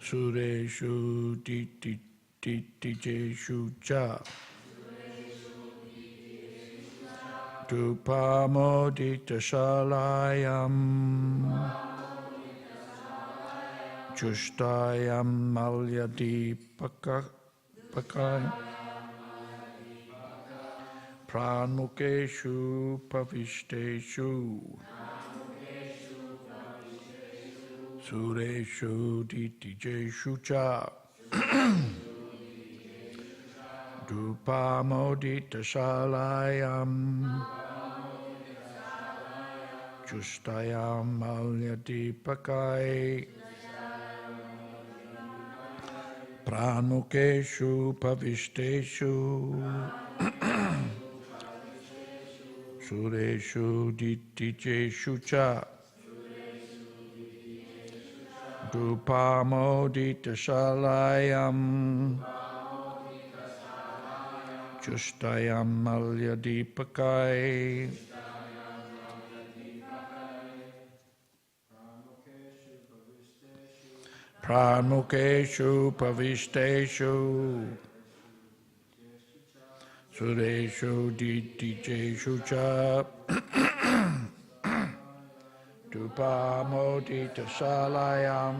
Sureshu Titijeshu Cha Dupamodita Shalayam Justayam Malyadi Pakai Pranmukeshu Pavishteshu Sureshu Titijeshu Cha Dupamodita Shalayam Justayam Malyadi Pakai Pranmukeshu Pavishteshu Sureshu Titijeshu Cha Dupamodita Shalayam Justayam Malyadipakai Pranmukeshu Pavisteshu Sureshu Titijeshu Cha Dupamodita Shalayam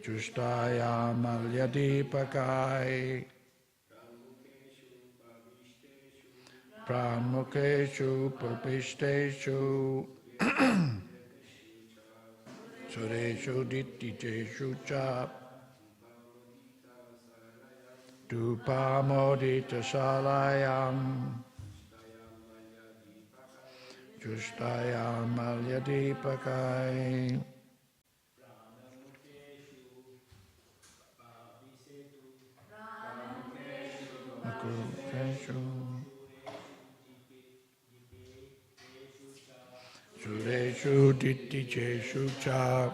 Justayam Malyadipakai Pranmukeshu Pavisteshu Sureshu Titijeshu Cha Dupamodita Shalayam Justayam Malyadipakai Sureshu Titijeshu Cha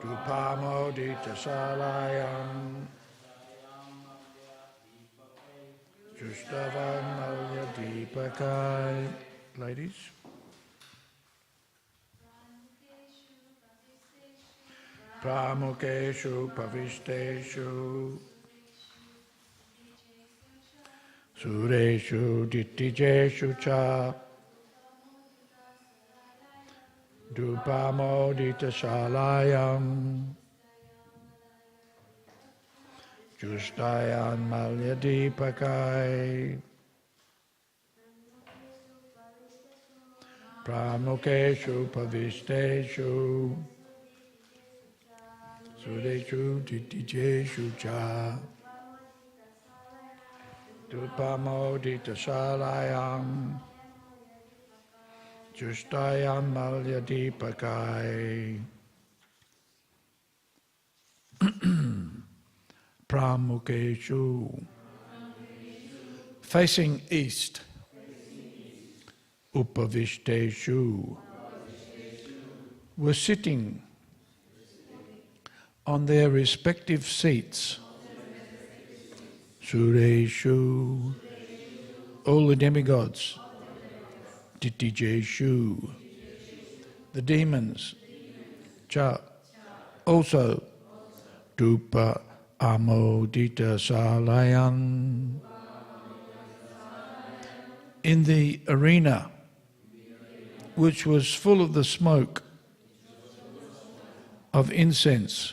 Dupamodita Shalayam Justayam Malyadipakai. Ladies. Pramukeshu Pavisteshu Sureshu Titijeshu Cha Dupamodita Shalayam Justayam Malyadipakai Pramukeshu Pavisteshu Sureshu Titijeshu Cha Dupamodita Shalayam Justayam Malyadipakai Pramukeshu facing east Upavisteshu were sitting on their respective seats. Sureshu, all the demigods. Titijeshu, the demons. Cha, also. Dupa Amodita Salayan. In the arena, which was full of the smoke of incense.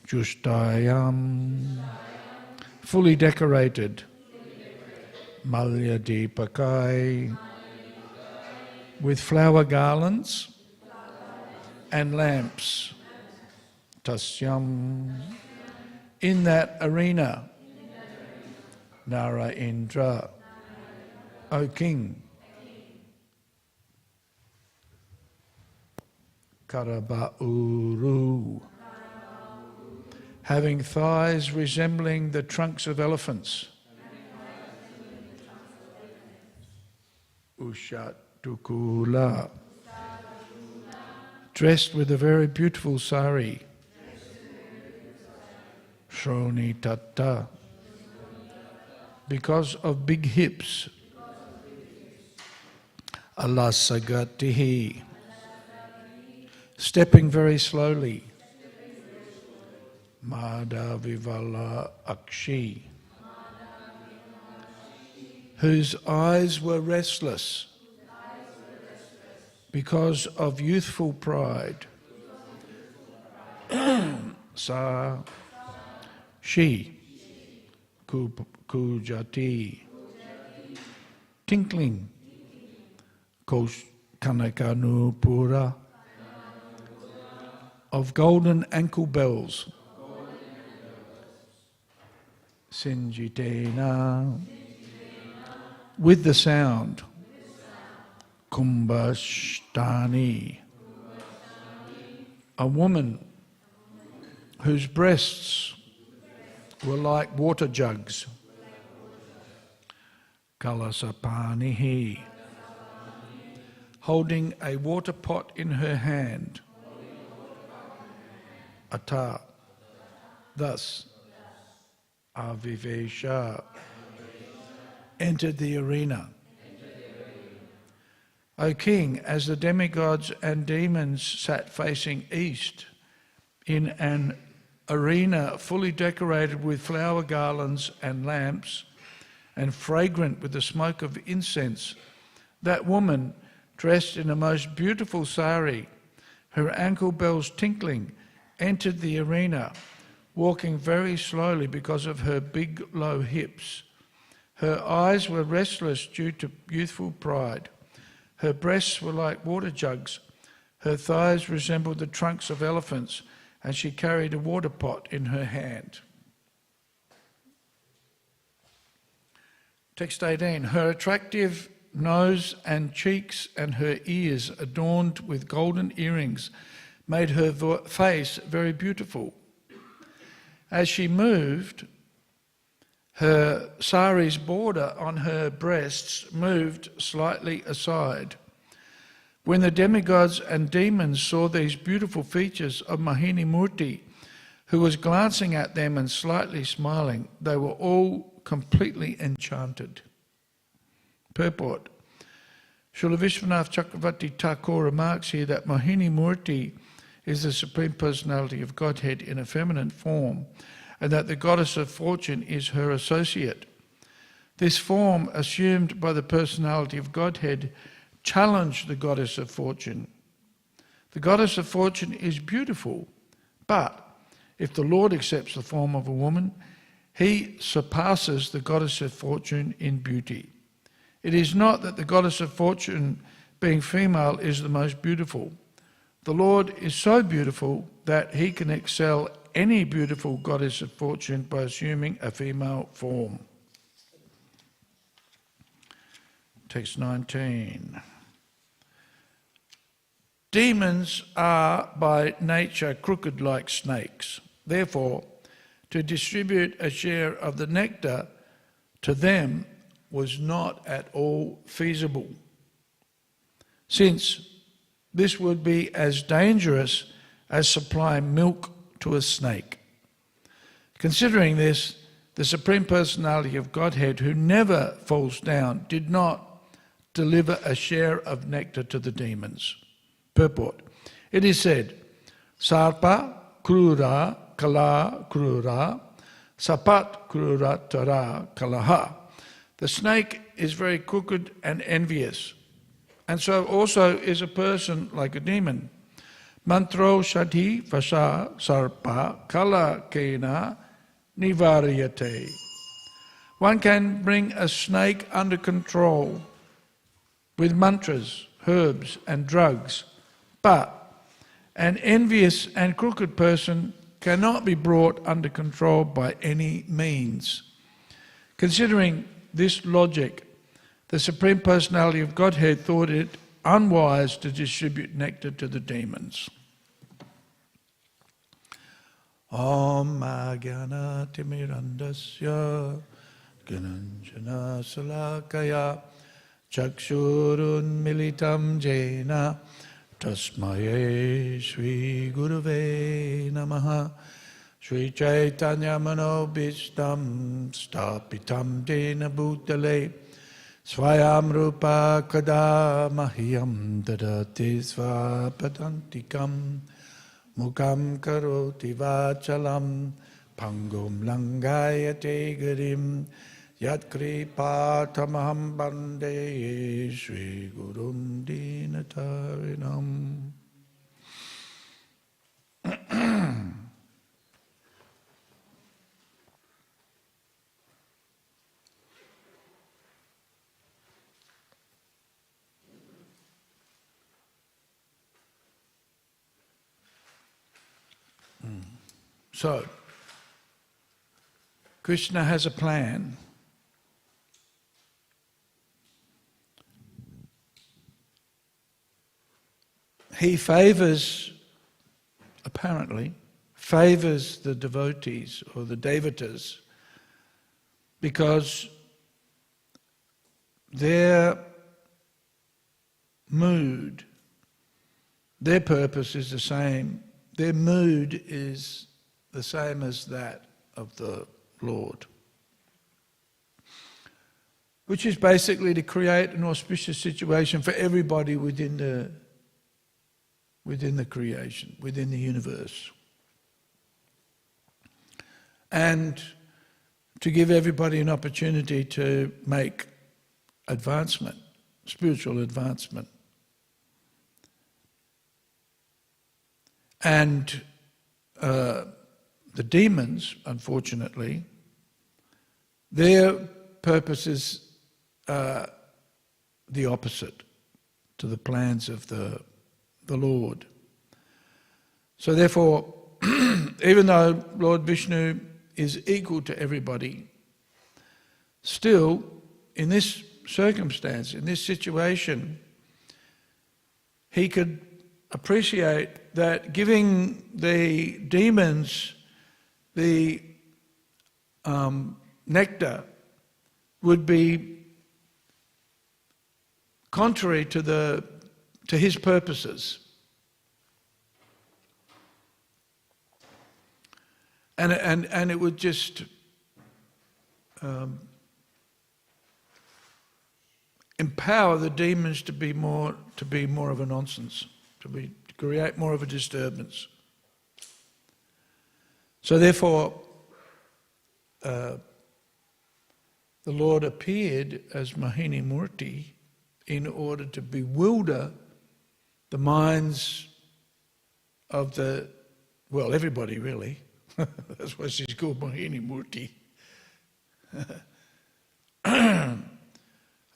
Justayam, fully decorated. Malyadipakai, with flower garlands and lamps. Tasyam, in that arena. Nara Indra, O King. Karaba'uru, having thighs resembling the trunks of elephants. Ushatukula, dressed with a very beautiful sari. Shronitata, because of big hips. Alasagatihi, stepping very slowly. Madhavivala Akshi, whose eyes were restless because of youthful pride. Sa, she, kujati, tinkling, kanakanupura, of golden ankle bells. Sinjitena, with the sound. Kumbhashtani, a woman whose breasts were like water jugs. Kalasapanihi, holding a water pot in her hand. Ata, thus, Avivesha, entered the arena. O King, as the demigods and demons sat facing east in an arena fully decorated with flower garlands and lamps and fragrant with the smoke of incense, that woman, dressed in a most beautiful sari, her ankle bells tinkling, entered the arena, walking very slowly because of her big low hips. Her eyes were restless due to youthful pride. Her breasts were like water jugs. Her thighs resembled the trunks of elephants, and she carried a water pot in her hand. Text 18. Her attractive nose and cheeks and her ears adorned with golden earrings made her face very beautiful. As she moved, her sari's border on her breasts moved slightly aside. When the demigods and demons saw these beautiful features of Mohini Murti, who was glancing at them and slightly smiling, they were all completely enchanted. Purport. Srila Vishwanath Chakravarti Thakur remarks here that Mohini Murti is the Supreme Personality of Godhead in a feminine form, and that the goddess of fortune is her associate. This form, assumed by the personality of Godhead, challenged the goddess of fortune. The goddess of fortune is beautiful, but if the Lord accepts the form of a woman, he surpasses the goddess of fortune in beauty. It is not that the goddess of fortune, being female, is the most beautiful. The Lord is so beautiful that he can excel any beautiful goddess of fortune by assuming a female form. Text 19. Demons are by nature crooked like snakes. Therefore, to distribute a share of the nectar to them was not at all feasible, since this would be as dangerous as supplying milk to a snake. Considering this, the Supreme Personality of Godhead, who never falls down, did not deliver a share of nectar to the demons. Purport. It is said, Sarpa krura kala krura, sapat krura tara kalaha. The snake is very crooked and envious, and so also is a person like a demon. Mantro shadhi vasa sarpa kala kena nivaryate. One can bring a snake under control with mantras, herbs and drugs, but an envious and crooked person cannot be brought under control by any means. Considering this logic, the Supreme Personality of Godhead thought it unwise to distribute nectar to the demons. Om Ajnana Timirandasya Gananjana Salakaya Chakshurun Militam Jena Tasmaye Shri Gurave Namaha Shri Chaitanya Manobishtam Stapitam Dena Bhutale Swayam rupa kada mahyam dadati svapadantikam mukam karoti vachalam pangum langayate garim yat kripatamaham bande Shri Gurum Dinatarinam. So, Krishna has a plan. He apparently favors the devotees or the devatas because their mood, their purpose is the same, their mood is the same as that of the Lord, which is basically to create an auspicious situation for everybody within the creation, within the universe, and to give everybody an opportunity to make advancement, spiritual advancement. And the demons, unfortunately, their purpose is the opposite to the plans of the Lord. So therefore, even though Lord Vishnu is equal to everybody, still, in this circumstance, in this situation, he could appreciate that giving the demons the nectar would be contrary to his purposes. And it would just empower the demons to be more of a nonsense, to create more of a disturbance. So therefore, the Lord appeared as Mohini Murti in order to bewilder the minds of everybody really. That's why she's called Mohini Murti. And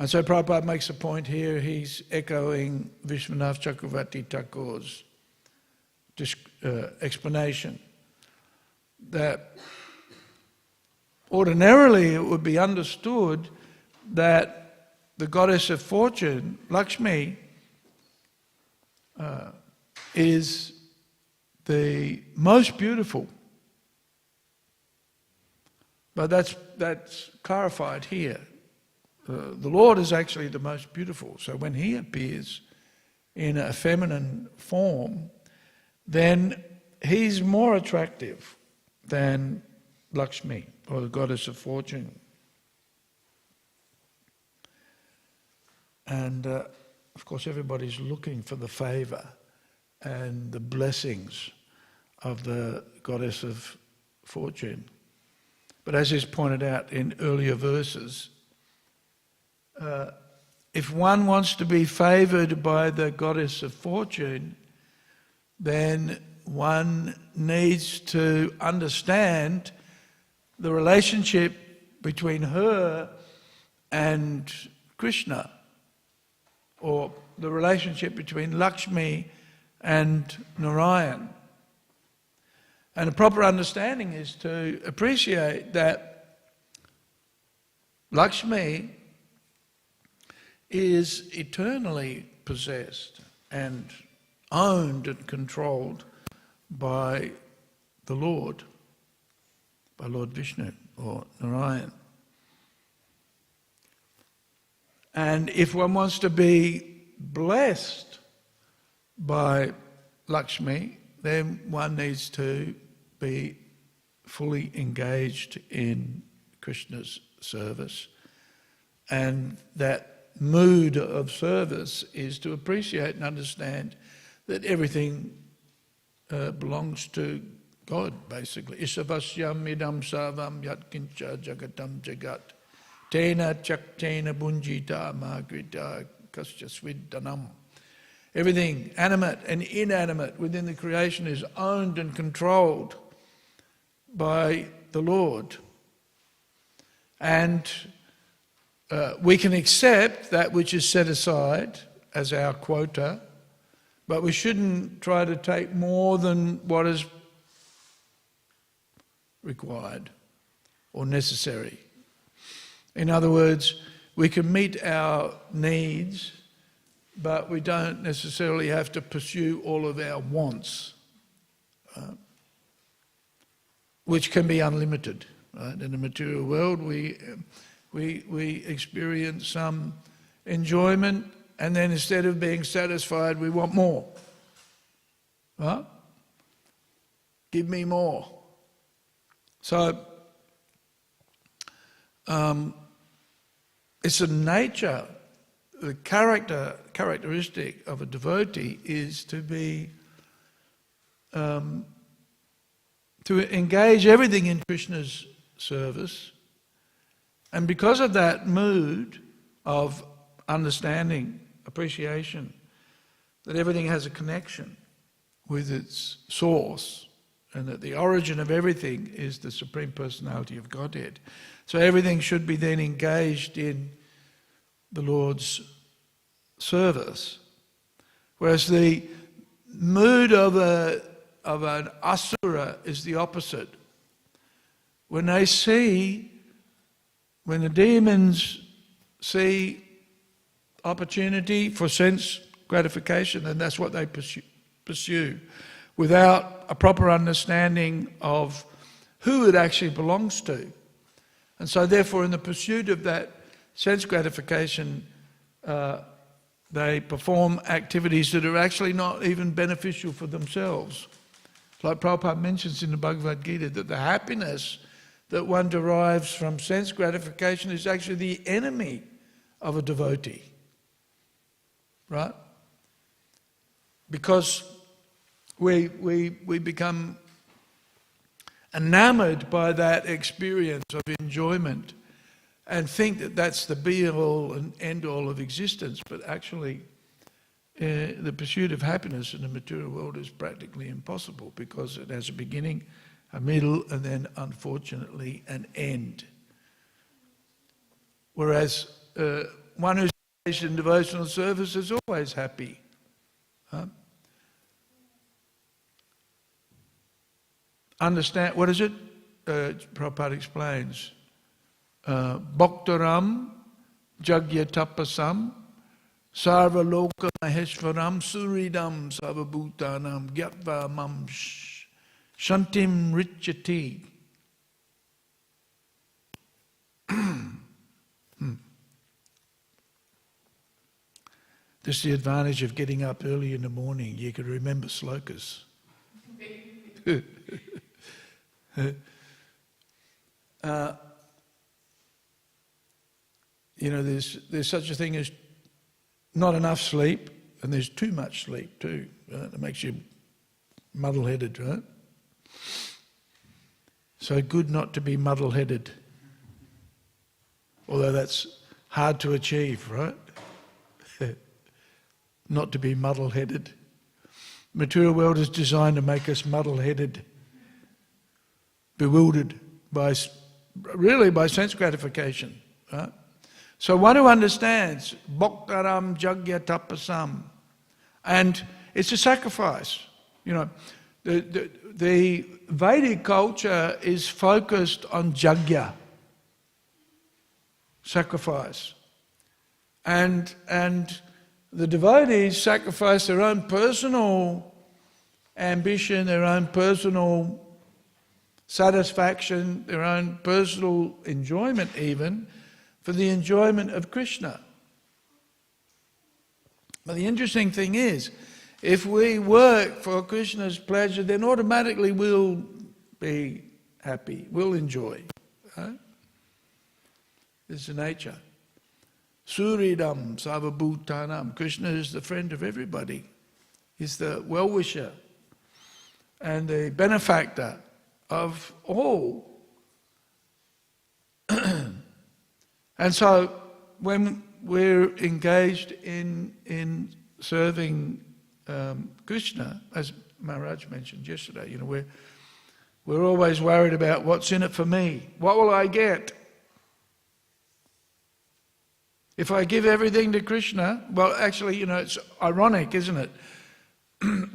so Prabhupada makes a point here, he's echoing Vishwanath Chakravarti Thakur's explanation that ordinarily it would be understood that the goddess of fortune, Lakshmi, is the most beautiful. But that's clarified here. The Lord is actually the most beautiful. So when he appears in a feminine form, then he's more attractive than Lakshmi, or the goddess of fortune. And of course everybody's looking for the favour and the blessings of the goddess of fortune. But as is pointed out in earlier verses, if one wants to be favoured by the goddess of fortune, then one needs to understand the relationship between her and Krishna, or the relationship between Lakshmi and Narayan. And a proper understanding is to appreciate that Lakshmi is eternally possessed and owned and controlled by the Lord, by Lord Vishnu or Narayan. And if one wants to be blessed by Lakshmi, then one needs to be fully engaged in Krishna's service And that mood of service is to appreciate and understand that everything belongs to God, basically. Isavasyam idam sarvam yatkincha jagatam jagat tena chaktena bunjita magrita kasya sviddanam. Everything, animate and inanimate, within the creation is owned and controlled by the Lord. And we can accept that which is set aside as our quota, but we shouldn't try to take more than what is required or necessary. In other words, we can meet our needs, but we don't necessarily have to pursue all of our wants, which can be unlimited. Right? In the material world, we experience some enjoyment, and then instead of being satisfied, we want more. Right? Give me more. So, it's a nature, the characteristic of a devotee is to be, to engage everything in Krishna's service. And because of that mood of understanding, appreciation, that everything has a connection with its source, and that the origin of everything is the Supreme Personality of Godhead. So everything should be then engaged in the Lord's service. Whereas the mood of an asura is the opposite. When the demons see opportunity for sense gratification, and that's what they pursue, without a proper understanding of who it actually belongs to. And so therefore in the pursuit of that sense gratification, they perform activities that are actually not even beneficial for themselves. Like Prabhupada mentions in the Bhagavad Gita, that the happiness that one derives from sense gratification is actually the enemy of a devotee. Right? Because we become enamored by that experience of enjoyment and think that that's the be-all and end-all of existence, but actually the pursuit of happiness in the material world is practically impossible, because it has a beginning, a middle, and then, unfortunately, an end. Whereas one who's engaged in devotional service is always happy. Understand, what is it? Prabhupada explains. Bhaktaram jagya tapasam sarva loka maheshvaram suridam sarvabhutanam gyatva mam shantim richati. This is the advantage of getting up early in the morning. You can remember slokas. There's such a thing as not enough sleep, and there's too much sleep too. Right? It makes you muddle-headed, right? So good not to be muddle-headed. Although that's hard to achieve, right? Not to be muddle-headed. Material world is designed to make us muddle-headed, bewildered by sense gratification. Right? So one who understands Bhaktaram Jagya Tapasam, and it's a sacrifice. The Vedic culture is focused on Jagya, sacrifice, and the devotees sacrifice their own personal ambition, their own personal satisfaction, their own personal enjoyment even, for the enjoyment of Krishna. But the interesting thing is, if we work for Krishna's pleasure, then automatically we'll be happy, we'll enjoy. Right? This is the nature. Suridam Sarvabhutanam. Krishna is the friend of everybody. He's the well-wisher and the benefactor of all. And so when we're engaged in serving Krishna, as Maharaj mentioned yesterday, we're always worried about what's in it for me. What will I get? If I give everything to Krishna, well, actually, it's ironic, isn't it?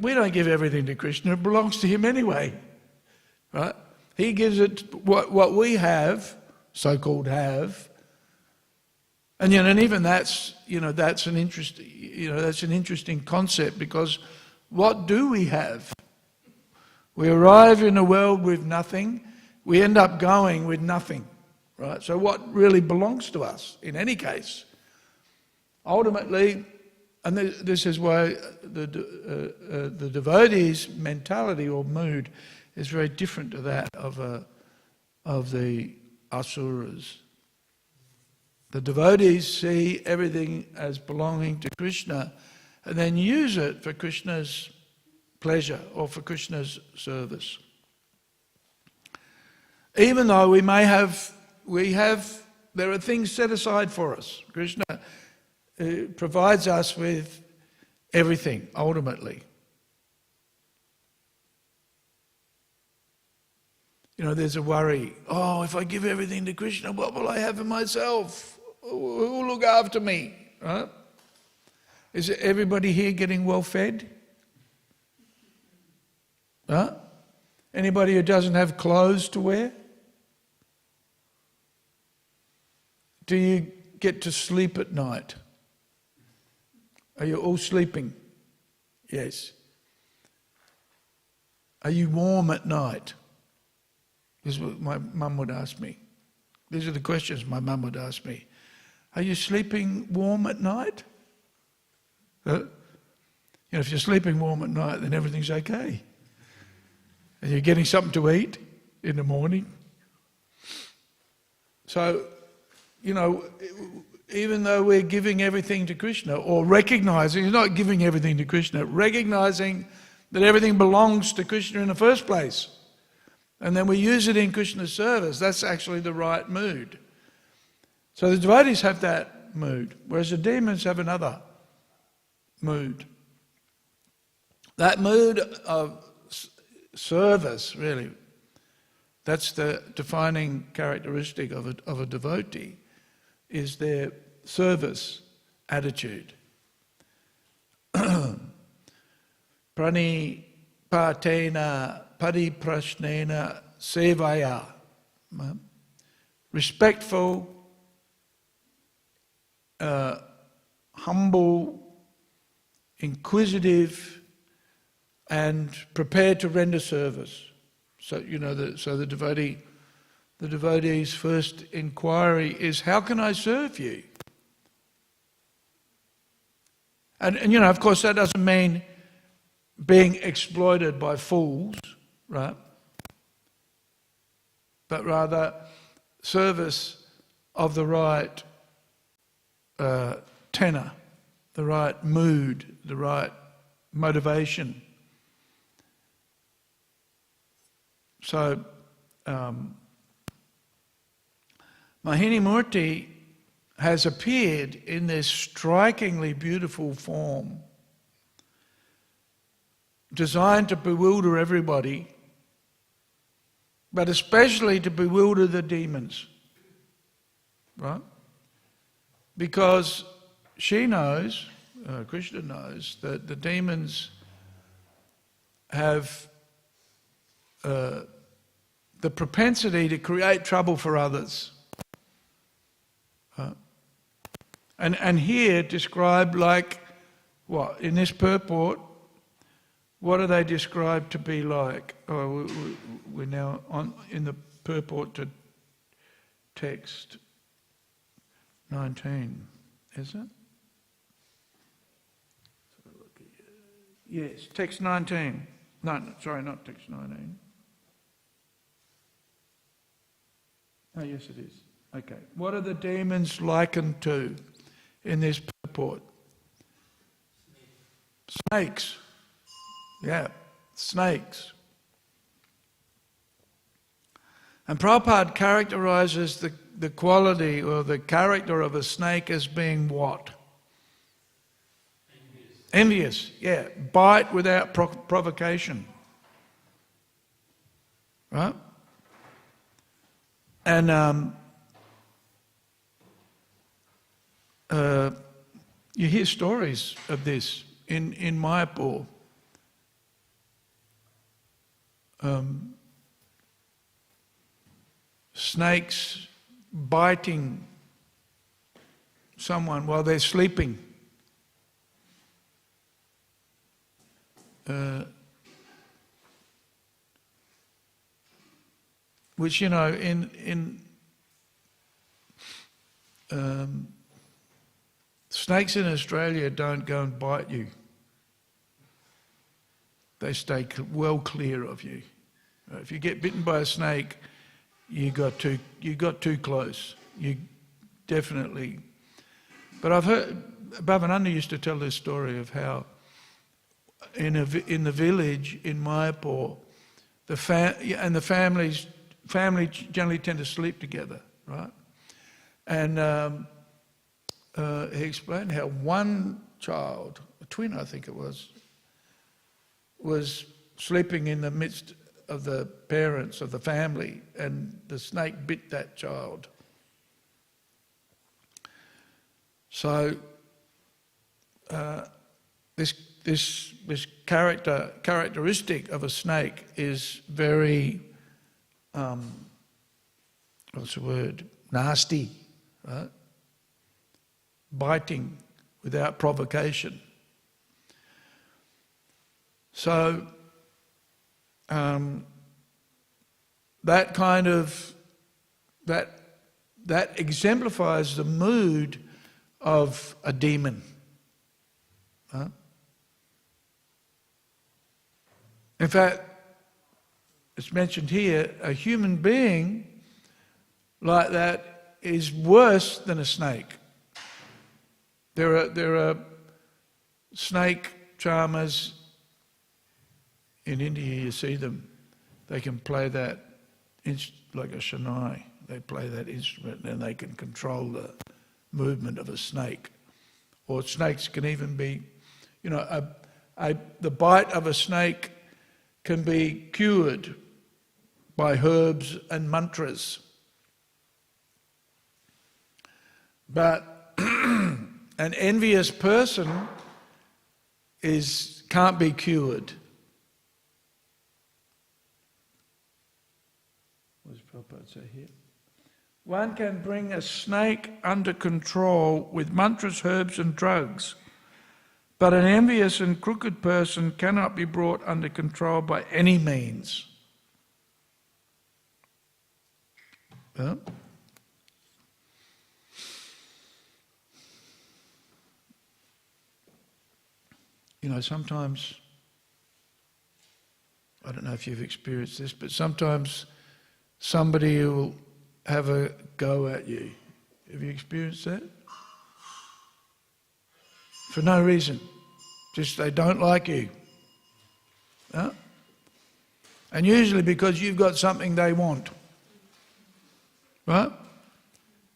We don't give everything to Krishna. It belongs to him anyway, right? He gives it what we have, so-called have, and and even that's that's an interesting concept, because what do we have? We arrive in a world with nothing. We end up going with nothing, right? So what really belongs to us in any case? Ultimately, and this is why the devotee's mentality or mood is very different to that of the asuras. The devotees see everything as belonging to Krishna and then use it for Krishna's pleasure or for Krishna's service. Even though there are things set aside for us. Krishna provides us with everything, ultimately. There's a worry. Oh, if I give everything to Krishna, what will I have for myself? Who will look after me? Right? Is everybody here getting well fed? Huh? Anybody who doesn't have clothes to wear? Do you get to sleep at night? Are you all sleeping? Yes. Are you warm at night? This is what my mum would ask me. These are the questions my mum would ask me. Are you sleeping warm at night? If you're sleeping warm at night, then everything's okay. And you're getting something to eat in the morning. So, even though we're giving everything to Krishna, or recognizing, it's not giving everything to Krishna, recognizing that everything belongs to Krishna in the first place. And then we use it in Krishna's service. That's actually the right mood. So the devotees have that mood, whereas the demons have another mood. That mood of service, really, that's the defining characteristic of a devotee, is their service attitude. Pranipatena pariprashnena sevaya. Respectful, humble, inquisitive, and prepared to render service. So the devotee's first inquiry is, how can I serve you? And of course that doesn't mean being exploited by fools, right? But rather service of the right tenor, the right mood, the right motivation. So Mohini Murti has appeared in this strikingly beautiful form, designed to bewilder everybody, but especially to bewilder the demons, right? Because she knows, Krishna knows, that the demons have the propensity to create trouble for others. And here described like, what, in this purport, what are they described to be like? Oh, we're now in the purport to text 19, is it? Yes, text 19. No, sorry, not text 19. Oh, yes, it is. Okay. What are the demons likened to? in this purport. Snakes. Yeah, snakes. And Prabhupada characterizes the quality or the character of a snake as being what? Envious, yeah. Bite without provocation. Right? And you hear stories of this in Mayapur. Snakes biting someone while they're sleeping. Which, you know, snakes in Australia don't go and bite you. They stay well clear of you. If you get bitten by a snake, you got too close. You definitely. But I've heard Bhavananda used to tell this story of how in the village in Mayapur, the family generally tend to sleep together, right? And he explained how one child, a twin I think it was sleeping in the midst of the parents of the family, and the snake bit that child. So this characteristic of a snake is very what's the word? Nasty, right? Biting without provocation. So that kind of that exemplifies the mood of a demon. Huh? In fact, it's mentioned here, a human being like that is worse than a snake. There are snake charmers in India. You see them; they can play that like a shanai. They play that instrument, and they can control the movement of a snake. Or snakes can even be, you know, the bite of a snake can be cured by herbs and mantras. But an envious person can't be cured. What does Prabhupada say here? One can bring a snake under control with mantras, herbs and drugs, but an envious and crooked person cannot be brought under control by any means. Well, you know, sometimes, I don't know if you've experienced this, but sometimes somebody will have a go at you. Have you experienced that? For no reason. Just they don't like you. Huh? And usually because you've got something they want. Right?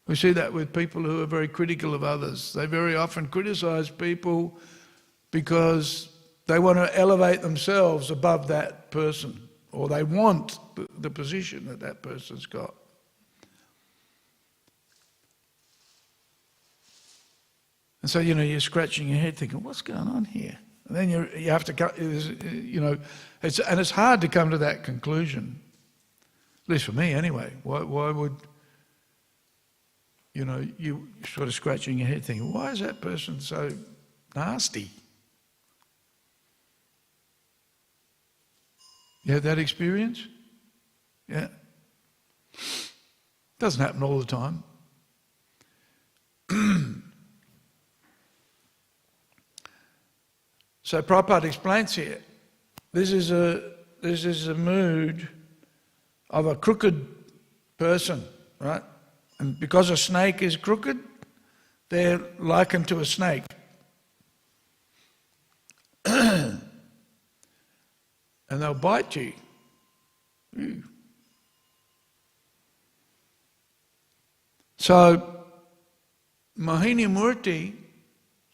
We see that with people who are very critical of others. They very often criticize people because they want to elevate themselves above that person, or they want the position that that person's got. And so, you know, you're scratching your head thinking, what's going on here? And then you have to, you know, it's hard to come to that conclusion, at least for me anyway. Why would, you know, you sort of scratching your head thinking, why is that person so nasty? You have that experience? Yeah. Doesn't happen all the time. So Prabhupada explains here, this is a mood of a crooked person, right? And because a snake is crooked, they're likened to a snake. And they'll bite you. So, Mohini Murti,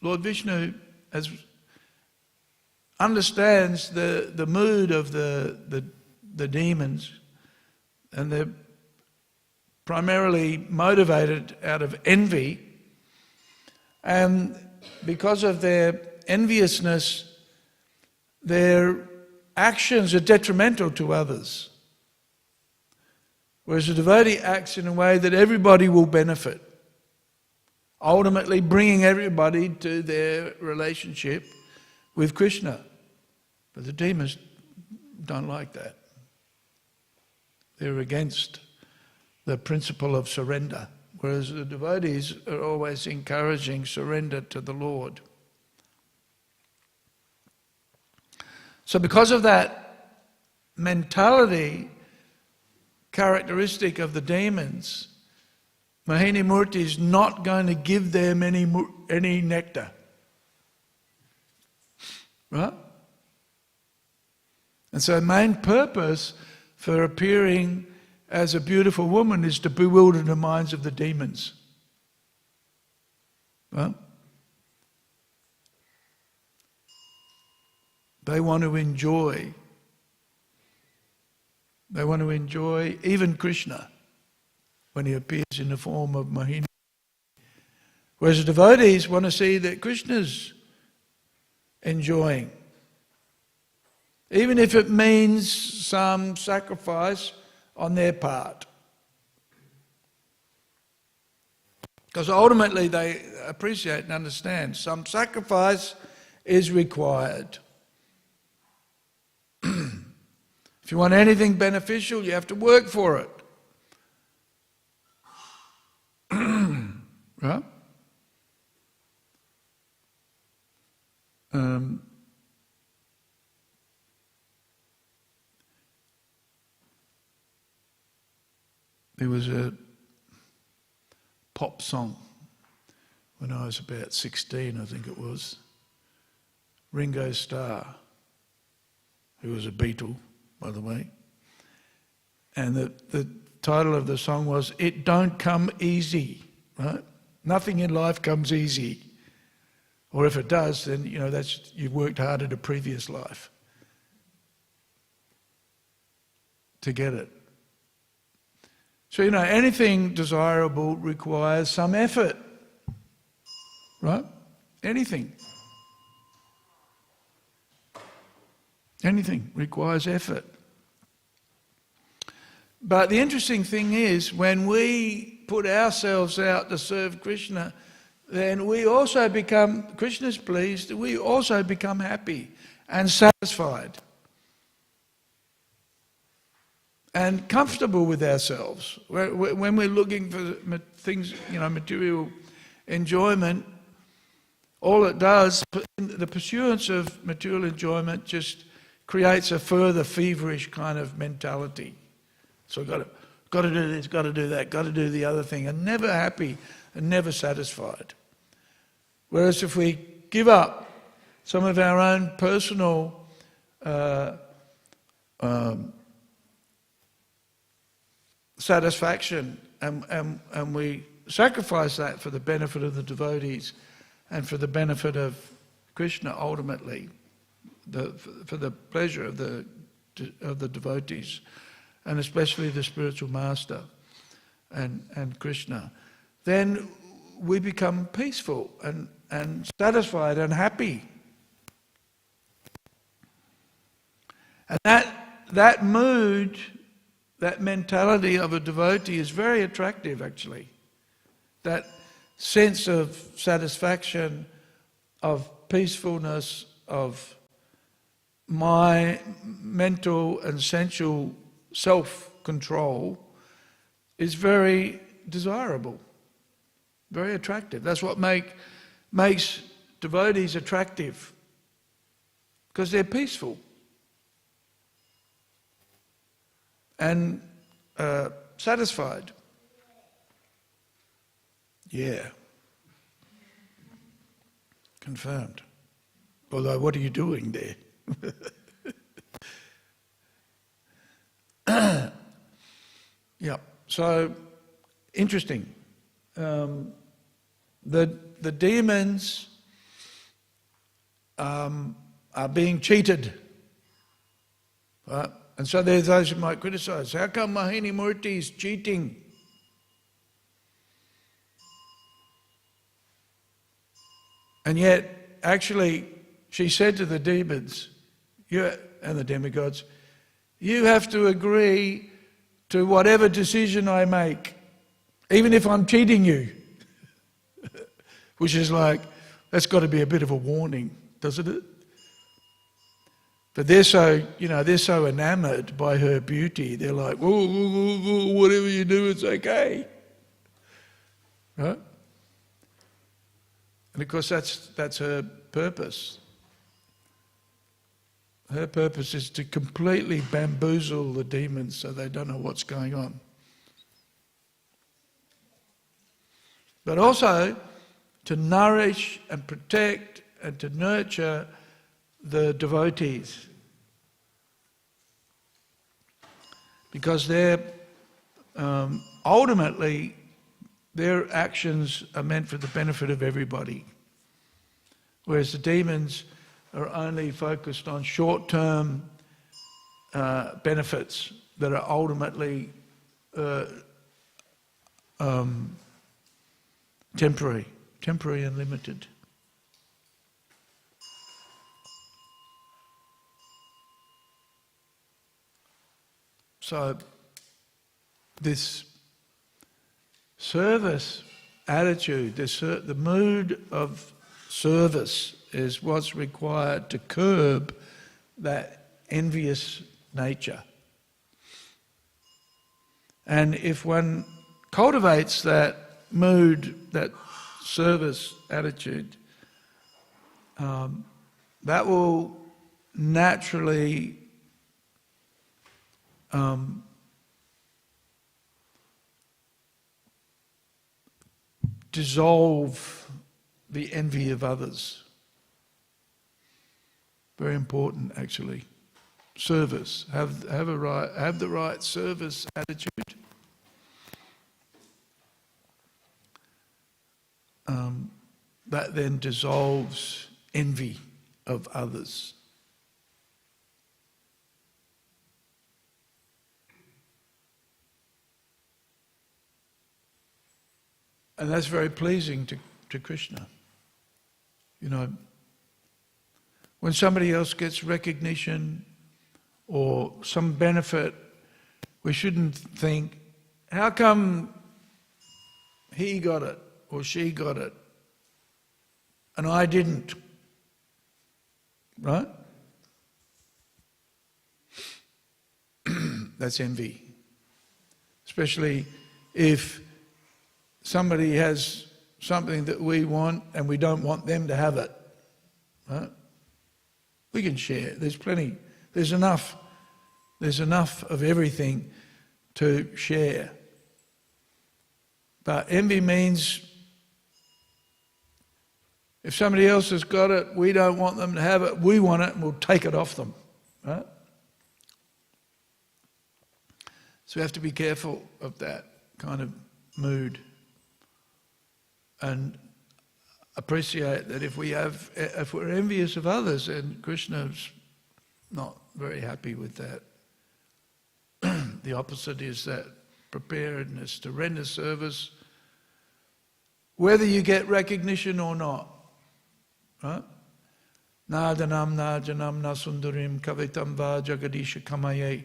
Lord Vishnu, understands the mood of the demons, and they're primarily motivated out of envy, and because of their enviousness, their actions are detrimental to others. Whereas a devotee acts in a way that everybody will benefit, ultimately bringing everybody to their relationship with Krishna. But the demons don't like that. They're against the principle of surrender, whereas the devotees are always encouraging surrender to the Lord. So because of that mentality characteristic of the demons, Mohini Murti is not going to give them any nectar. Right? And so the main purpose for appearing as a beautiful woman is to bewilder the minds of the demons. Right? They want to enjoy even Krishna when he appears in the form of Mohini. Whereas the devotees want to see that Krishna's enjoying, even if it means some sacrifice on their part. Because ultimately they appreciate and understand some sacrifice is required. If you want anything beneficial, you have to work for it. Right? There was a pop song when I was about 16, I think it was. Ringo Starr, who was a Beatle, by the way. And the title of the song was, "It Don't Come Easy," right? Nothing in life comes easy. Or if it does, then you've worked hard at a previous life to get it. So anything desirable requires some effort. Right? Anything. Anything requires effort. But the interesting thing is, when we put ourselves out to serve Krishna, then we also become, Krishna's pleased, we also become happy and satisfied and comfortable with ourselves. When we're looking for things, material enjoyment, all it does, the pursuance of material enjoyment just creates a further feverish kind of mentality. So got to do this, got to do that, got to do the other thing, and never happy and never satisfied. Whereas if we give up some of our own personal satisfaction and we sacrifice that for the benefit of the devotees and for the benefit of Krishna ultimately, for the pleasure of the devotees, and especially the spiritual master and Krishna, then we become peaceful and satisfied and happy. And that mood, that mentality of a devotee is very attractive actually. That sense of satisfaction, of peacefulness, of my mental and sensual self-control is very desirable, very attractive. That's what makes devotees attractive, because they're peaceful and satisfied. Yeah. confirmed. Although, what are you doing there? Yeah, so interesting. The demons are being cheated, right? And so there's those who might criticize, how come Mohini Murti is cheating? And yet, actually, she said to the demons and the demigods, you have to agree to whatever decision I make, even if I'm cheating you. Which is like, that's got to be a bit of a warning, doesn't it? But they're so, they're so enamored by her beauty, they're like, whoa, whoa, whoa, whoa, whatever you do, it's okay. Right? And of course that's her purpose. Her purpose is to completely bamboozle the demons so they don't know what's going on. But also to nourish and protect and to nurture the devotees. Because they're ultimately, their actions are meant for the benefit of everybody. Whereas the demons are only focused on short-term benefits that are ultimately temporary and limited. So this service attitude, the mood of service is what's required to curb that envious nature. And if one cultivates that mood, that service attitude, that will naturally dissolve the envy of others. Very important, actually. Service. Have the right service attitude. That then dissolves envy of others. And that's very pleasing to Krishna. When somebody else gets recognition or some benefit, we shouldn't think, how come he got it or she got it and I didn't? Right? That's envy. Especially if somebody has something that we want and we don't want them to have it. Right? We can share. There's plenty. There's enough of everything to share. But envy means if somebody else has got it, we don't want them to have it, we want it and we'll take it off them. Right? So we have to be careful of that kind of mood and appreciate that if we're envious of others, and Krishna's not very happy with that. The opposite is that preparedness to render service, whether you get recognition or not. Right? Nadanam najanam nasundarim kavitam va jagadisha kamaye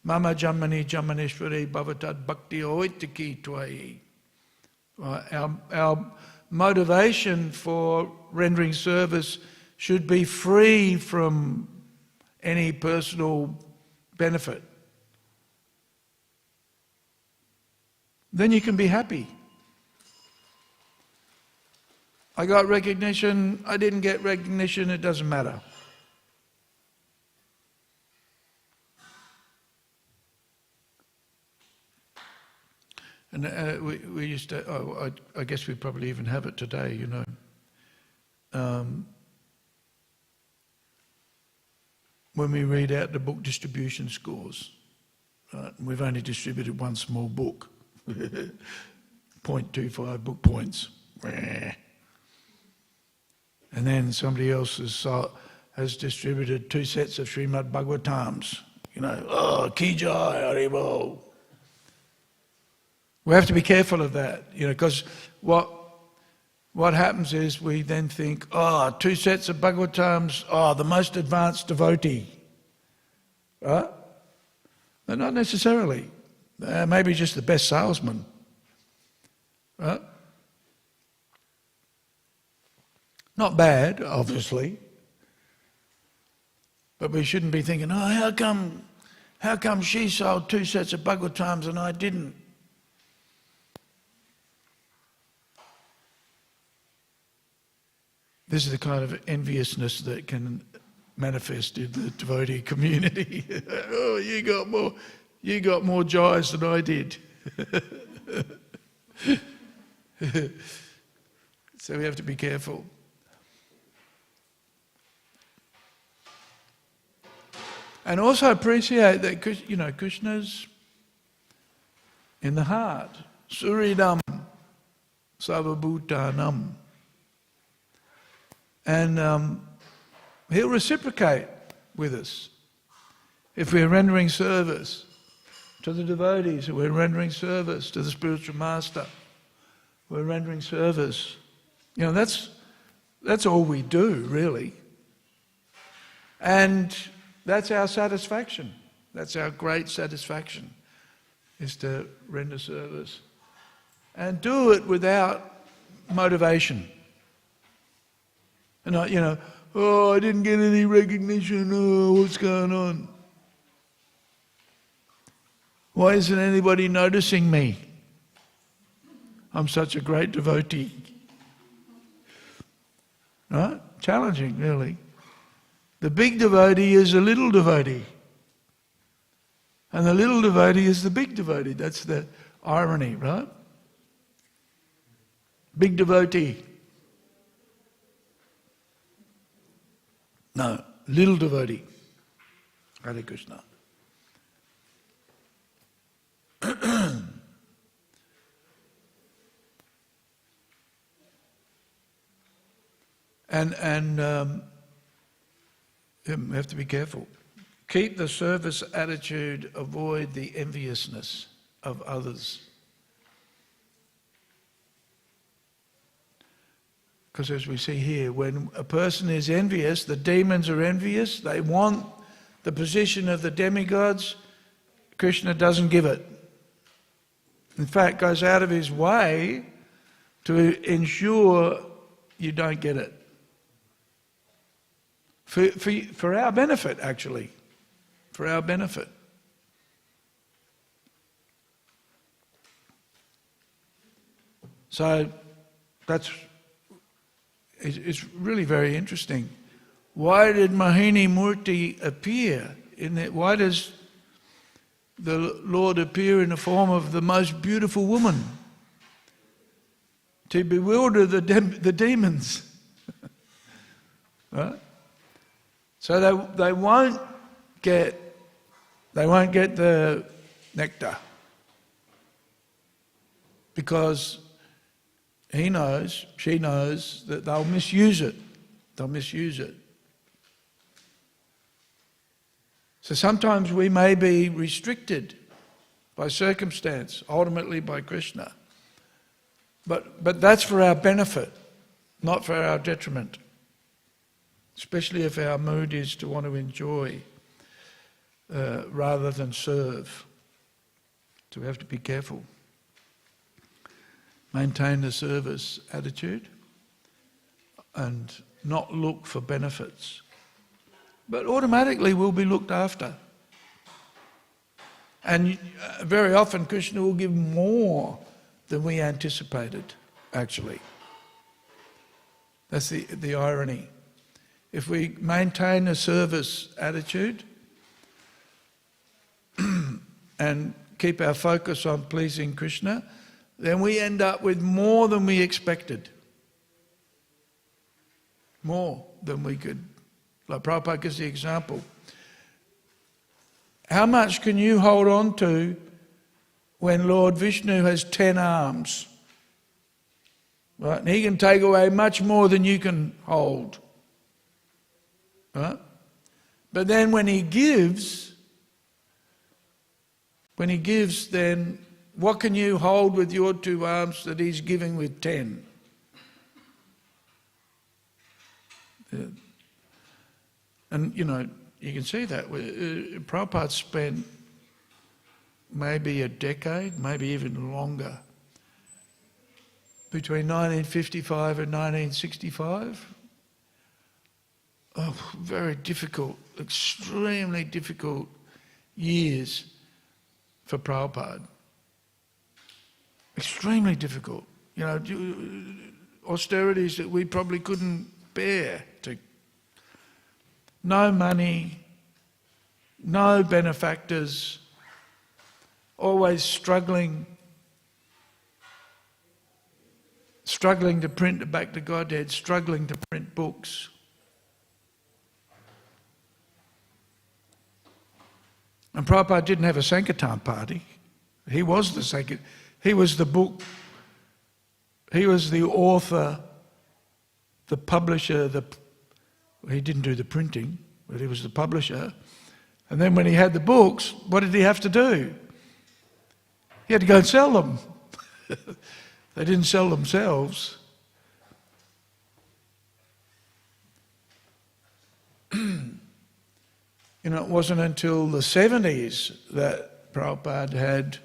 mama jamani jamaneshwari bhavatad bhakti oitiki twai. Our motivation for rendering service should be free from any personal benefit. Then you can be happy. I got recognition, I didn't get recognition, it doesn't matter. And we used to, I guess we probably even have it today, when we read out the book distribution scores. Right? We've only distributed one small book, 0.25 book points. And then somebody else has distributed 2 sets of Śrīmad Bhāgavatams. Ki jai, Haribol. We have to be careful of that, because what happens is we then think, 2 sets of Bhagavatams, the most advanced devotee. Right? But not necessarily. Maybe just the best salesman. Right? Not bad, obviously. But we shouldn't be thinking, how come she sold 2 sets of Bhagavatams and I didn't? This is the kind of enviousness that can manifest in the devotee community. you got more jais than I did. So we have to be careful. And also appreciate that, Krishna's in the heart. Suridam Sarvabhutanam. And he'll reciprocate with us. If we're rendering service to the devotees, we're rendering service to the spiritual master, we're rendering service. That's all we do, really. And that's our satisfaction. That's our great satisfaction, is to render service. And do it without motivation. And not, I didn't get any recognition, what's going on? Why isn't anybody noticing me? I'm such a great devotee. Right? Challenging, really. The big devotee is a little devotee. And the little devotee is the big devotee. That's the irony, right? Big devotee. No, little devotee. Hare Krishna. And we have to be careful. Keep the service attitude, avoid the enviousness of others. Because as we see here, when a person is envious, the demons are envious, they want the position of the demigods, Krishna doesn't give it. In fact, goes out of his way to ensure you don't get it. For our benefit, actually. For our benefit. So it's really very interesting. Why did Mohini Murti appear? Why does the Lord appear in the form of the most beautiful woman? To bewilder the demons. Right? So they won't get the nectar, because she knows that they'll misuse it. They'll misuse it. So sometimes we may be restricted by circumstance, ultimately by Krishna. But that's for our benefit, not for our detriment. Especially if our mood is to want to enjoy rather than serve. So we have to be careful. Maintain the service attitude and not look for benefits. But automatically we'll be looked after. And very often Krishna will give more than we anticipated, actually. That's the irony. If we maintain a service attitude and keep our focus on pleasing Krishna, then we end up with more than we expected. more than we could. Like Prabhupada gives the example. How much can you hold on to when Lord Vishnu has 10 arms? Right? And he can take away much more than you can hold. Right? But then when he gives, then what can you hold with your 2 arms that he's giving with 10? And you know, you can see that. Prabhupada spent maybe a decade, maybe even longer, between 1955 and 1965. Oh, very difficult, extremely difficult years for Prabhupada. Extremely difficult. You know, austerities that we probably couldn't bear. No money, no benefactors, always struggling to print the Back to Godhead, struggling to print books. And Prabhupada didn't have a Sankirtan party. He was the Sankirtan. He was the book. He was the author, the publisher. He didn't do the printing, but he was the publisher. And then when he had the books, what did he have to do? He had to go and sell them. They didn't sell themselves. You know, it wasn't until the 70s that Prabhupada had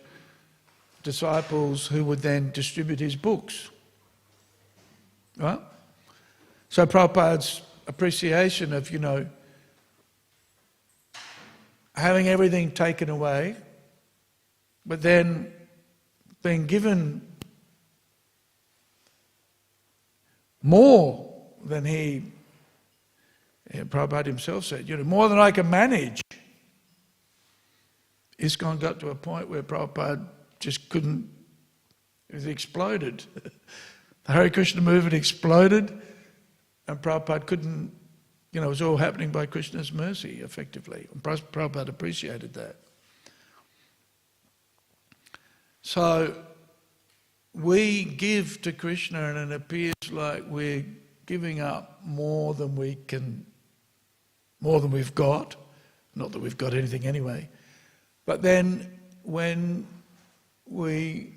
disciples who would then distribute his books. Right? So Prabhupada's appreciation of, you know, having everything taken away, but then being given more than Prabhupada himself said, you know, more than I can manage. ISKCON got to a point where Prabhupada just couldn't, it exploded. The Hare Krishna movement exploded, and Prabhupada couldn't, you know, it was all happening by Krishna's mercy, effectively. And Prabhupada appreciated that. So we give to Krishna and it appears like we're giving up more than we've got. Not that we've got anything anyway. But then when we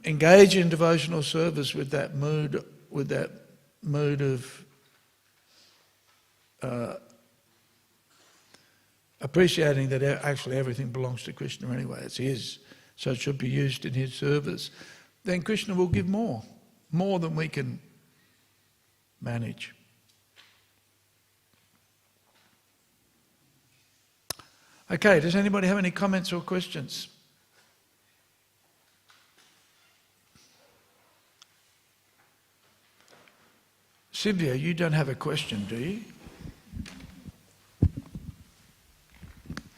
engage in devotional service with that mood of appreciating that actually everything belongs to Krishna anyway, it's his, so it should be used in his service, then Krishna will give more than we can manage. Okay, does anybody have any comments or questions? Sylvia, you don't have a question, do you?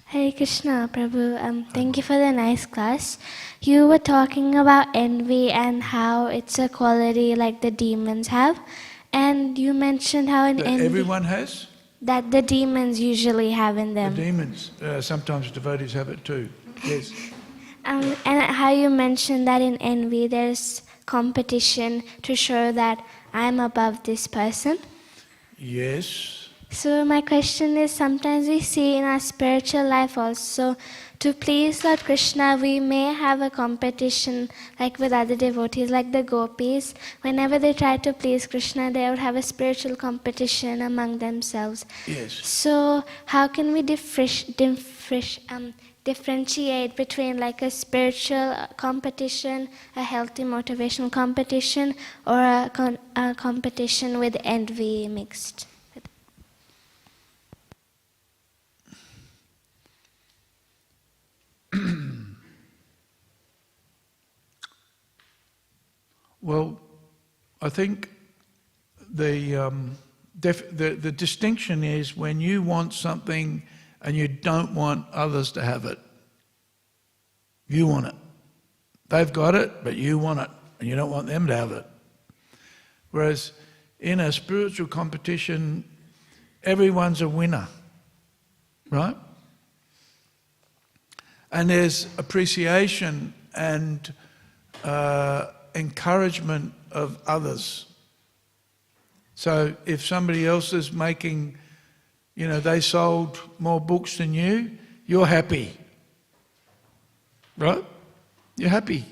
Hare Krishna, Prabhu. Thank you for the nice class. You were talking about envy and how it's a quality like the demons have. And you mentioned how in envy... Everyone has? That the demons usually have in them. The demons. Sometimes devotees have it too. Yes. And how you mentioned that in envy there's competition to show that I'm above this person. Yes. So my question is, sometimes we see in our spiritual life also, to please Lord Krishna, we may have a competition like with other devotees, like the gopis. Whenever they try to please Krishna, they would have a spiritual competition among themselves. Yes. So how can we differentiate between like a spiritual competition, a healthy motivational competition, or a competition with envy mixed? Well, I think the distinction is when you want something and you don't want others to have it. You want it. They've got it, but you want it, and you don't want them to have it. Whereas in a spiritual competition, everyone's a winner, right? And there's appreciation and encouragement of others. So if somebody else is making, they sold more books than you, you're happy, right? You're happy.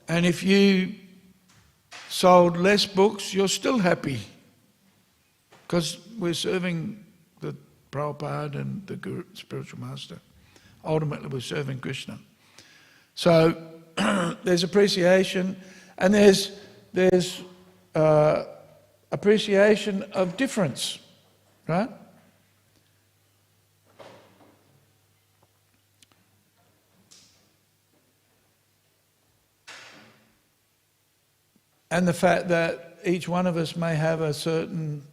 And if you sold less books, you're still happy, because we're serving the Prabhupada and the Guru, spiritual master. Ultimately, we're serving Krishna. So there's appreciation, and there's appreciation of difference, right? And the fact that each one of us may have a certain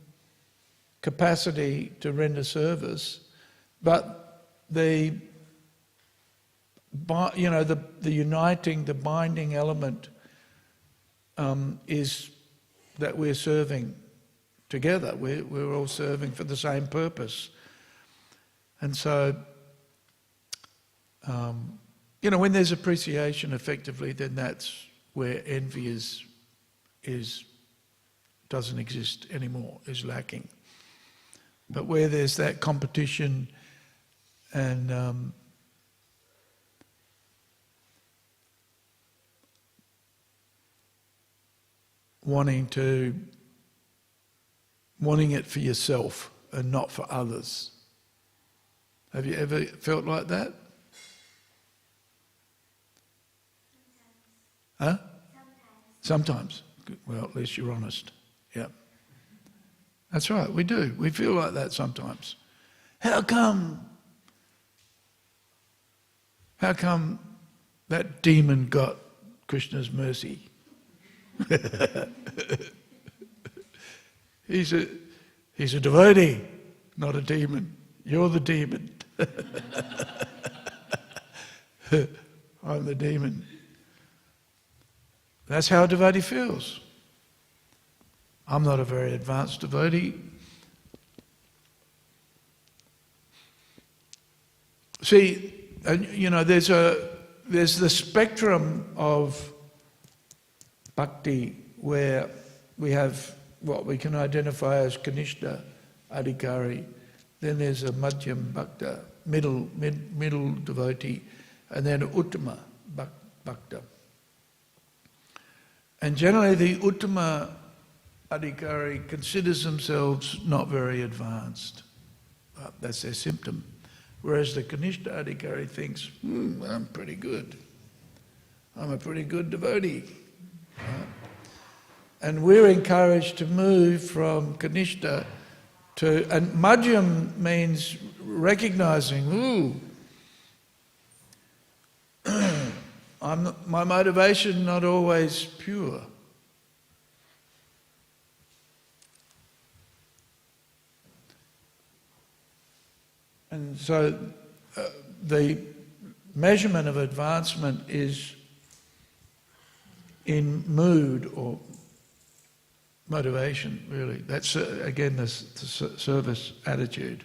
capacity to render service, but the uniting, the binding element is that we're serving together. We're all serving for the same purpose. And so, when there's appreciation effectively, then that's where envy doesn't exist anymore, is lacking. But where there's that competition and wanting it for yourself and not for others. Have you ever felt like that? Huh? Sometimes. Well, at least you're honest. Yeah. That's right, we do. We feel like that sometimes. How come that demon got Krishna's mercy? He's a devotee, not a demon. You're the demon. I'm the demon. That's how a devotee feels. I'm not a very advanced devotee. See, there's the spectrum of bhakti where we have what we can identify as Kanishta Adhikari. Then there's a Madhyam Bhakta, middle devotee, and then Uttama Bhakta. And generally the Uttama Adhikari considers themselves not very advanced. That's their symptom. Whereas the Kanishta Adhikari thinks, I'm pretty good. I'm a pretty good devotee. Right? And we're encouraged to move from Kanishta to, and Madhyam means recognizing, my motivation not always pure. And so the measurement of advancement is in mood or motivation, really. That's, again, the service attitude.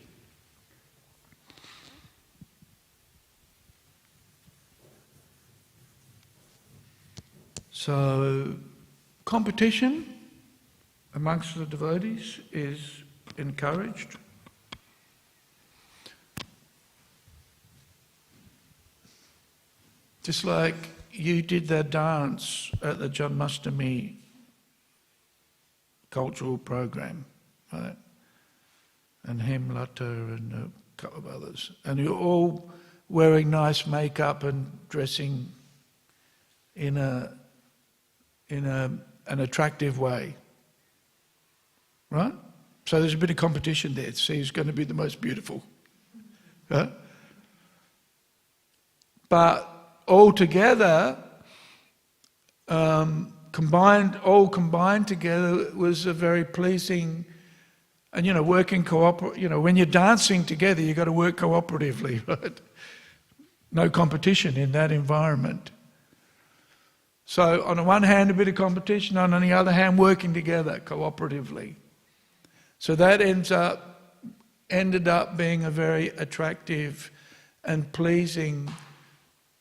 So, competition amongst the devotees is encouraged. Just like you did that dance at the Janmashtami cultural program, right? And Hemlata and a couple of others. And you're all wearing nice makeup and dressing in an attractive way, right? So there's a bit of competition there to see who's going to be the most beautiful, right? But all together, combined together was a very pleasing, and working when you're dancing together, you've got to work cooperatively, right? No competition in that environment. So on the one hand, a bit of competition, on the other hand, working together cooperatively. So that ended up being a very attractive and pleasing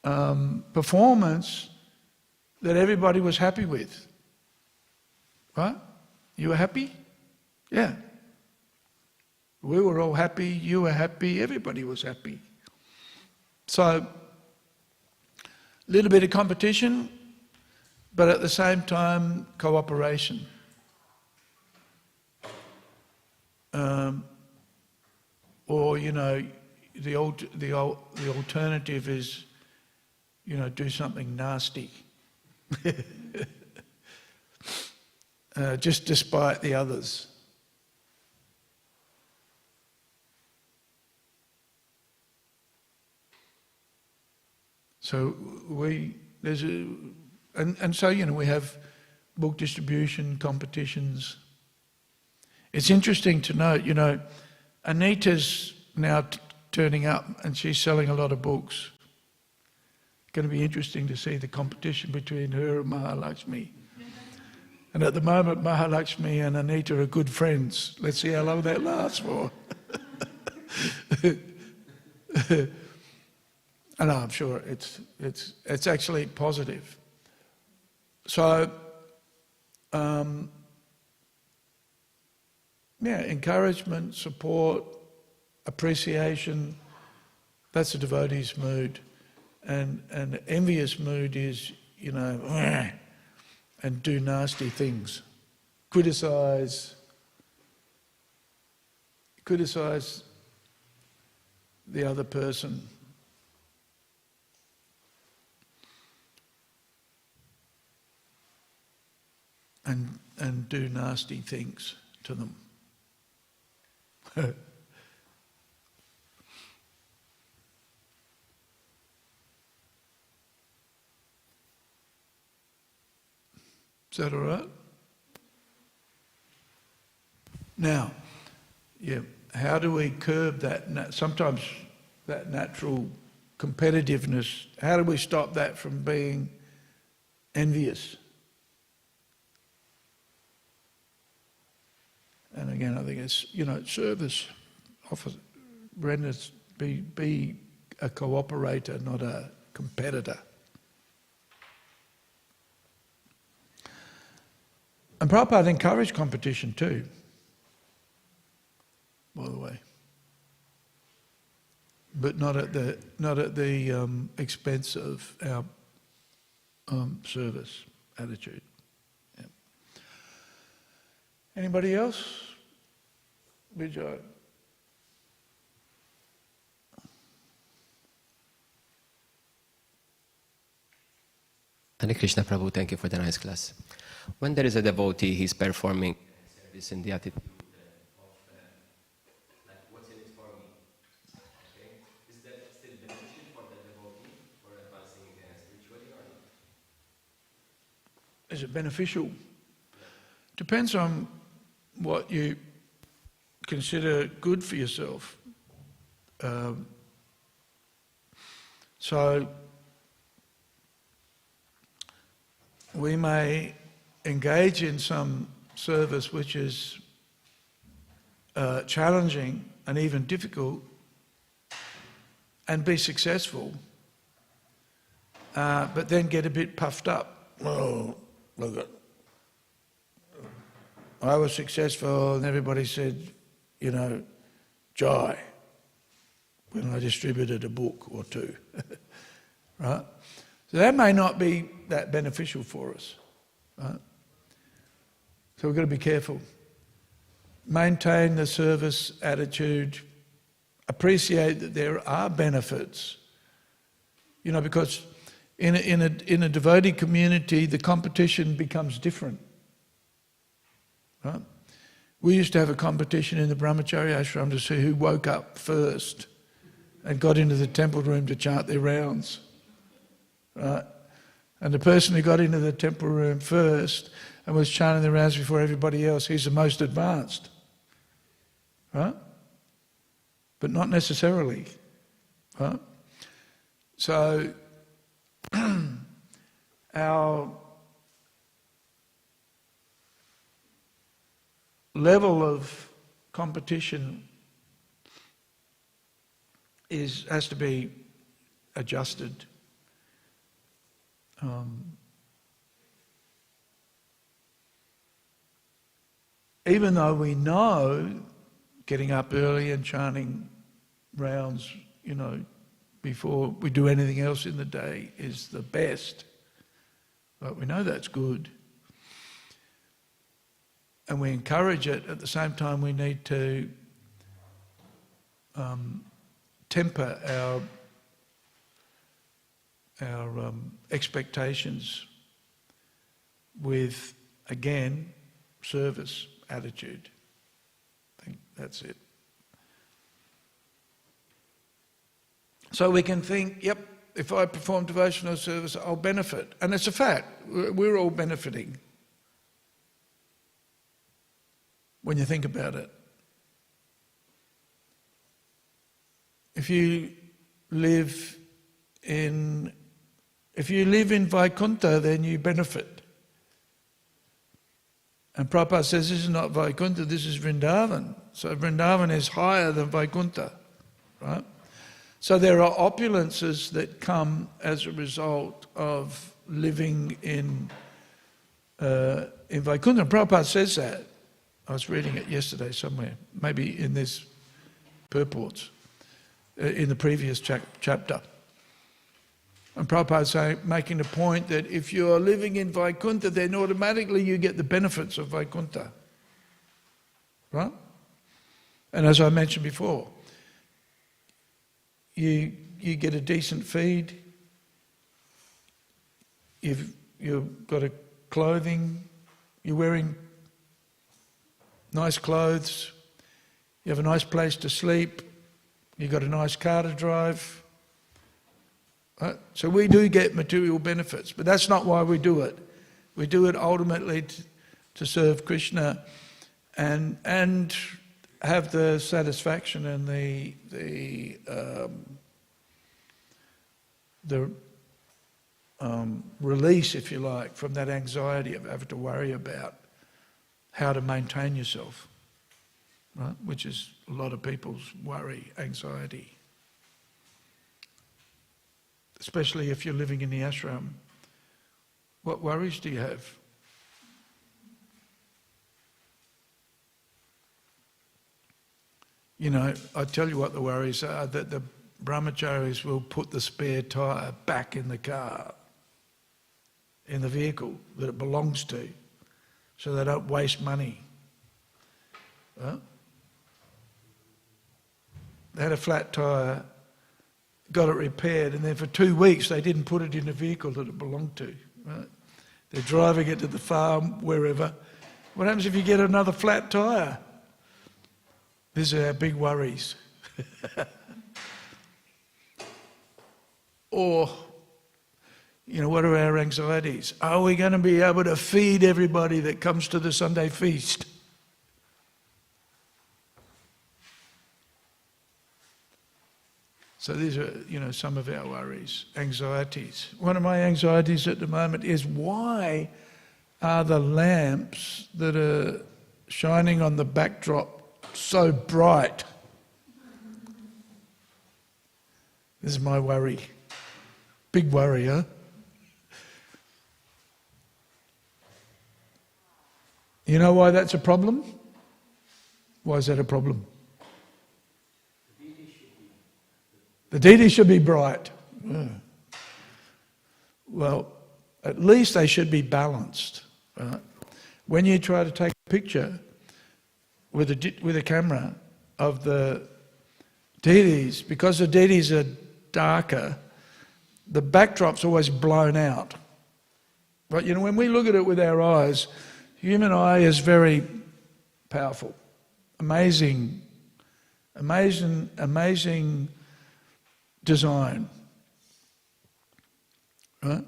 performance that everybody was happy with. Right? You were happy? Yeah. We were all happy, you were happy, everybody was happy. So, a little bit of competition, but at the same time, cooperation. Or, you know, the alternative is, you know, do something nasty. Just despite the others. So so, you know, we have book distribution competitions. It's interesting to note, you know, Anita's now turning up and she's selling a lot of books. It's going to be interesting to see the competition between her and Mahalakshmi. And at the moment, Mahalakshmi and Anita are good friends. Let's see how long that lasts for. And I'm sure it's actually positive. So, encouragement, support, appreciation, that's a devotee's mood. And the envious mood is, you know, and do nasty things. Criticize the other person. And do nasty things to them. Is that all right? Now, how do we curb that? Sometimes that natural competitiveness, how do we stop that from being envious? And again, I think it's, you know, service. Be a cooperator, not a competitor. And Prabhupada encouraged competition too, by the way. But not at the expense of our service attitude. Yeah. Anybody else? Vijay. Hare Krishna, Prabhu, thank you for the nice class. When there is a devotee, he's performing service in the attitude of, like, what's in it for me? Okay? Is that still beneficial for the devotee for advancing spiritually or not? Is it beneficial? Depends on what you consider good for yourself. So we may engage in some service which is challenging and even difficult and be successful, but then get a bit puffed up. Oh, look, I was successful and everybody said, you know, Jai, when I distributed a book or two, right? So that may not be that beneficial for us, right? So we've got to be careful. Maintain the service attitude, appreciate that there are benefits, you know, because in a devotee community, the competition becomes different, right? We used to have a competition in the Brahmacharya ashram to see who woke up first and got into the temple room to chant their rounds, right? And the person who got into the temple room first and was chanting the rounds before everybody else, he's the most advanced, right? But not necessarily, right? So, our level of competition has to be adjusted. Even though we know getting up early and chanting rounds, before we do anything else in the day is the best, but we know that's good. And we encourage it. At the same time, we need to temper our expectations with, again, service attitude. I think that's it. So we can think, yep, if I perform devotional service, I'll benefit. And it's a fact. We're all benefiting when you think about it. If you live in Vaikuntha, then you benefit. And Prabhupada says this is not Vaikuntha, this is Vrindavan. So Vrindavan is higher than Vaikuntha, right? So there are opulences that come as a result of living in Vaikuntha. And Prabhupada says that. I was reading it yesterday somewhere, maybe in this purports, in the previous chapter. And Prabhupada making the point that if you're living in Vaikuntha, then automatically you get the benefits of Vaikuntha. Right? And as I mentioned before, you get a decent feed, you've got a clothing, you're wearing nice clothes, you have a nice place to sleep, you've got a nice car to drive. Right? So we do get material benefits, but that's not why we do it. We do it ultimately to serve Krishna and have the satisfaction and the release, if you like, from that anxiety of having to worry about how to maintain yourself, right? Which is a lot of people's worry, anxiety. Especially if you're living in the ashram. What worries do you have? I tell you what the worries are, that the brahmacharis will put the spare tyre back in the car, in the vehicle that it belongs to, so they don't waste money. Right? They had a flat tyre, got it repaired, and then for 2 weeks they didn't put it in the vehicle that it belonged to. Right? They're driving it to the farm, wherever. What happens if you get another flat tyre? These are our big worries. Or, what are our anxieties? Are we going to be able to feed everybody that comes to the Sunday feast? So these are, some of our worries, anxieties. One of my anxieties at the moment is, why are the lamps that are shining on the backdrop so bright? This is my worry. Big worry, huh? You know why that's a problem? Why is that a problem? The deity should be bright. Yeah. Well, at least they should be balanced. Right? When you try to take a picture with a camera of the deities, because the deities are darker, the backdrop's always blown out. But when we look at it with our eyes, the human eye is very powerful, amazing design. Right?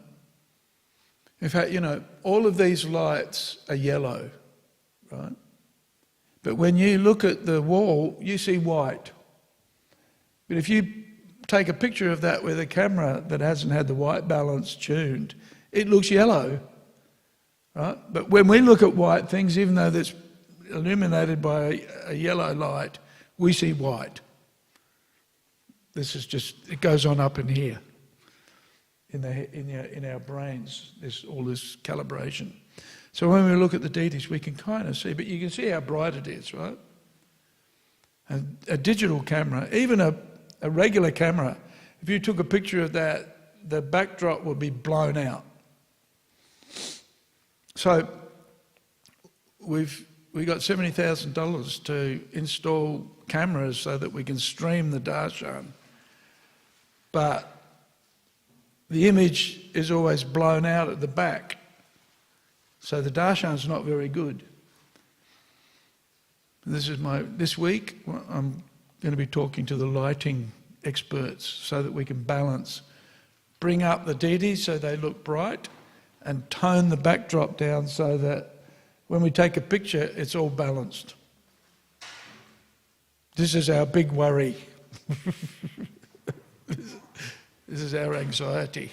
In fact, all of these lights are yellow, right? But when you look at the wall, you see white. But if you take a picture of that with a camera that hasn't had the white balance tuned, it looks yellow, right? But when we look at white things, even though that's illuminated by a yellow light, we see white. This is just, it goes on up in here, in our brains, all this calibration. So when we look at the deities, we can kind of see, but you can see how bright it is, right? And a digital camera, even a regular camera, if you took a picture of that, the backdrop would be blown out. So we got $70,000 to install cameras so that we can stream the darshan. But the image is always blown out at the back. So the darshan's not very good. This week I'm going to be talking to the lighting experts so that we can balance, bring up the deities so they look bright, and tone the backdrop down so that when we take a picture, it's all balanced. This is our big worry. This is our anxiety.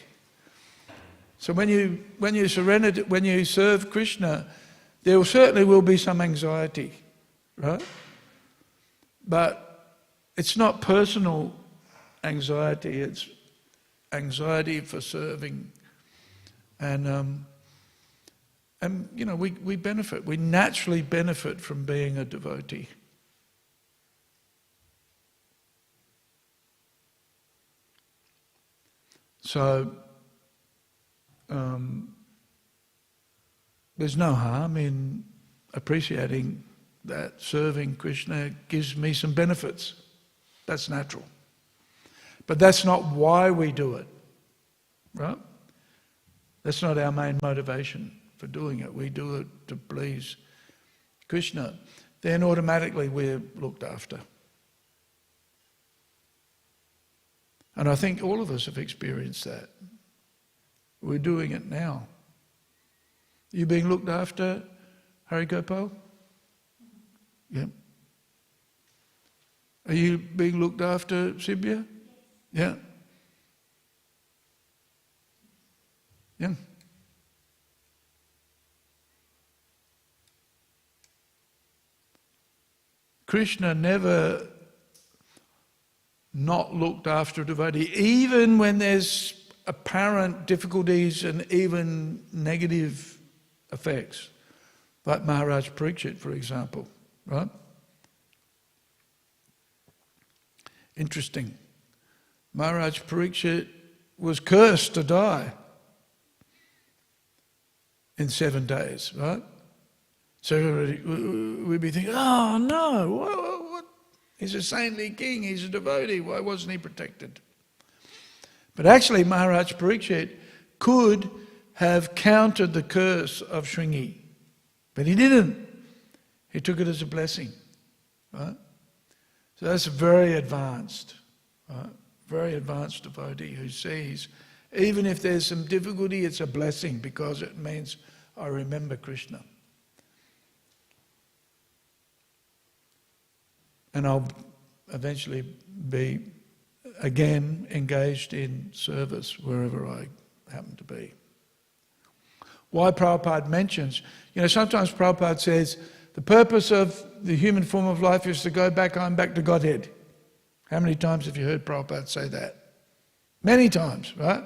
So when you serve Krishna, there certainly will be some anxiety, right? But it's not personal anxiety, it's anxiety for serving. And you know, we benefit. We naturally benefit from being a devotee. So there's no harm in appreciating that serving Krishna gives me some benefits. That's natural. But that's not why we do it, right? That's not our main motivation for doing it. We do it to please Krishna. Then automatically we're looked after. And I think all of us have experienced that. We're doing it now. You being looked after, Hare Gopal? Yeah. Are you being looked after, Sibya? Yeah. Yeah. Krishna never not looked after a devotee, even when there's apparent difficulties and even negative effects, like Maharaj Parikshit, for example, right? Interesting. Maharaj Parikshit was cursed to die in 7 days, right? So we'd be thinking, oh no, what? He's a saintly king, he's a devotee, why wasn't he protected? But actually Maharaj Parikshit could have countered the curse of Shringi, but he didn't. He took it as a blessing, right? So that's very advanced, right? Very advanced devotee who sees, even if there's some difficulty, it's a blessing because it means I remember Krishna. And I'll eventually be again engaged in service wherever I happen to be. Why Prabhupada mentions, sometimes Prabhupada says, the purpose of the human form of life is to go back to Godhead. How many times have you heard Prabhupada say that? Many times, right?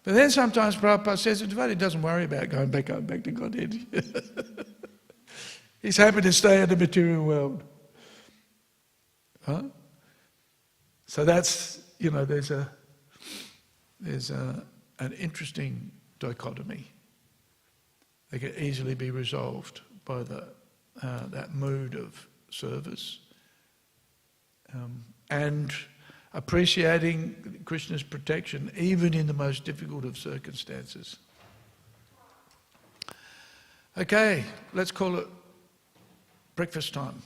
But then sometimes Prabhupada says the devotee doesn't worry about going back to Godhead. He's happy to stay in the material world. Huh? So that's, there's an interesting dichotomy. They can easily be resolved by that mood of service and appreciating Krishna's protection even in the most difficult of circumstances. Okay, let's call it breakfast time.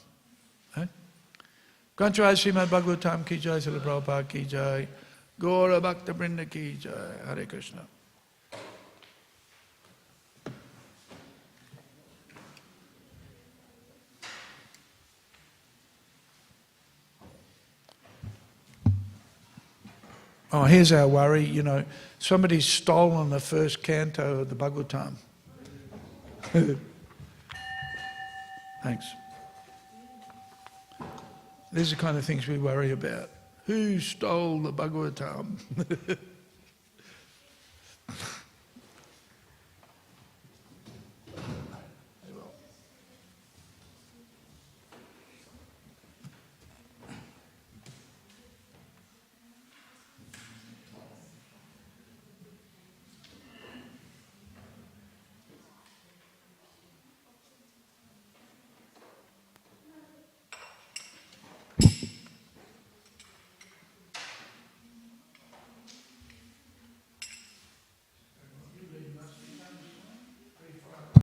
Granthrai Śrīmad Bhāgavatam ki jai, Srila Prabhupada ki jai, Gaura Bhakta Vrinda ki jai, Hare Krishna. Oh, here's our worry, you know, somebody's stolen the first canto of the Bhagavatam. Thanks. These are the kind of things we worry about. Who stole the Bhagavatam?